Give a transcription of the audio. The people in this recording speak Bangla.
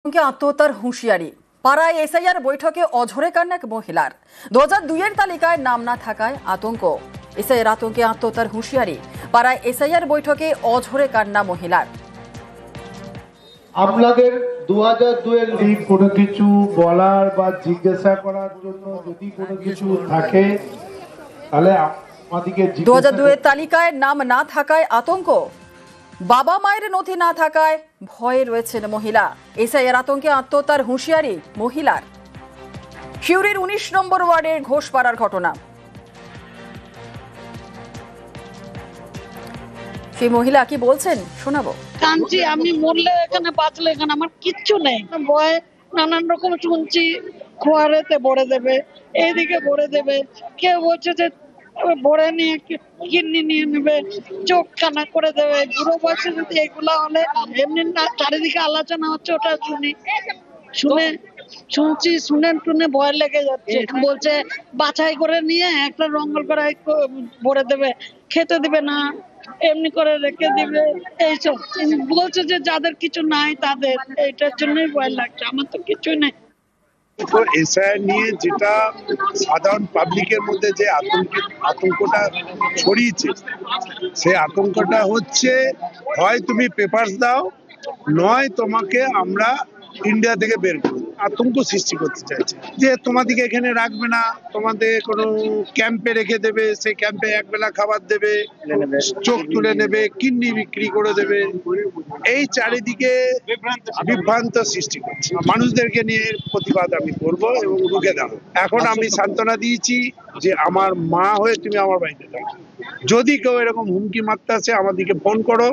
আত্মহত্যার হুঁশিয়ারি পাড়ায় এসআইআর বৈঠকে অঝরে কান্না এক মহিলার 2002-এর তালিকায় নাম না থাকায় আতঙ্ক। এসআইআর আতঙ্কে আত্মহত্যার হুঁশিয়ারি পাড়ায় এসআইআর বৈঠকে অঝরে কান্না মহিলার। আপনাদের 2002-এর কোনো কিছু বলার বা জিজ্ঞাসা করার জন্য যদি কোনো কিছু থাকে তাহলে আমাদেরকে 2002-এর তালিকায় নাম না থাকায় আতঙ্ক, বাবা মায়ের নথি না থাকায় ভয়ে রয়েছেন মহিলা। এসআইআর আতঙ্কে আত্মহত্যার হুঁশিয়ারি মহিলার। সিউড়ির 19 নম্বর ওয়ার্ডের ঘোষপাড়ার ঘটনা। সেই মহিলা কি বলছেন শোনাবো। কাঁদছি, আমি মরলে এখানে বাঁচলে এখানে আমার কিচ্ছু নেই। ভয় নানান রকম শুনছি, খোয়ারেতে ভরে দেবে, এইদিকে ভরে দেবে, কেউ বলছে যে ভরে নিয়ে কিডনি নিয়ে নেবে, চোখ কানা করে দেবে। বুড়ো বয়সে যদি এগুলা হলে এমনি না, চারিদিকে আলোচনা হচ্ছে ওটা শুনছি শুনে টুনে ভয় লেগে যাচ্ছে। বলছে বাছাই করে নিয়ে একটা রঙ্গল করে ভরে দেবে, খেতে দিবে না, এমনি করে রেখে দিবে, এইসব বলছে যে যাদের কিছু নাই তাদের। এইটার জন্যই ভয় লাগছে, আমার তো কিছুই নাই। তো এসআইআর নিয়ে যেটা সাধারণ পাবলিকের মধ্যে যে আতঙ্কটা ছড়িয়েছে, সেই আতঙ্কটা হচ্ছে হয় তুমি পেপারস দাও, নয় তোমাকে আমরা ইন্ডিয়া থেকে বের করবো। আতঙ্ক সৃষ্টি করতে চাইছে যে তোমাদেরকে এখানে রাখবে না, তোমাদের কোনো ক্যাম্পে রেখে দেবে, সেই ক্যাম্পে একবেলা খাবার দেবে, চোখ তুলে নেবে, কিডনি বিক্রি করে দেবে। এই চারিদিকে বিভ্রান্ত সৃষ্টি করছে। মানুষদেরকে নিয়ে প্রতিবাদ আমি করব এবং রুখে দেবো। এখন আমি সান্ত্বনা দিয়েছি যে আমার মা হয়ে তুমি আমার বাড়িতে থাকো, যদি কেউ এরকম হুমকি মারতে আসে আমাদেরকে ফোন করো,